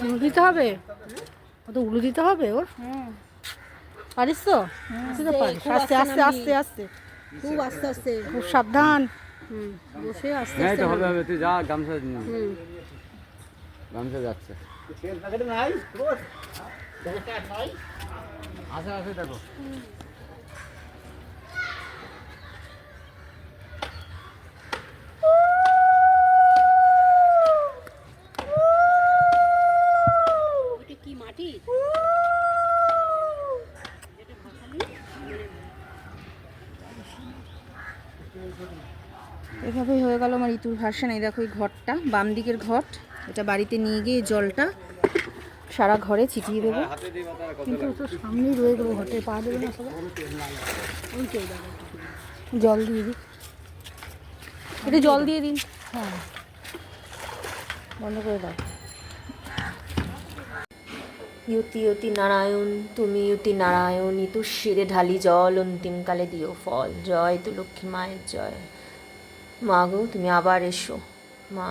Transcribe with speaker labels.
Speaker 1: উলু দিতে হবে, তো উলু দিতে হবে ওর। পারিস তো? তুই তো পারিস। আস্তে আস্তে আস্তে আস্তে,
Speaker 2: খুব আস্তে আস্তে,
Speaker 1: খুব সাবধান।
Speaker 2: বসে আস্তে
Speaker 3: এই
Speaker 2: আস্তে
Speaker 3: তো হবে হবে, তুই যা, গামছা গামছা যাচ্ছে। আছে আছে দেখো।
Speaker 2: ওটা কি মাটি?
Speaker 4: এভাবেই হয়ে গেল আমার ঋতুর ভার্সন। এই দেখো এই ঘরটা, বাম দিকের ঘট, এটা বাড়িতে নিয়ে গিয়ে জলটা সারা ঘরে ছিটিয়ে দেবো।
Speaker 1: কিন্তু তো সামনেই রয়ে গেলো, ঘটে পা দেবে না সবাই। জল দিয়ে দিই,
Speaker 4: এটা জল দিয়ে দিন।
Speaker 1: হ্যাঁ বন্ধ করে দাও।
Speaker 4: ইয়তি ইয়তি নারায়ণ, তুমি ইয়তি নারায়ণ, ইতুর শিরে ঢালি জল, অন্তিমকালে দিও ফল। জয় তু লক্ষ্মী মায়ের জয়। মা গো, তুমি আবার এসো মা।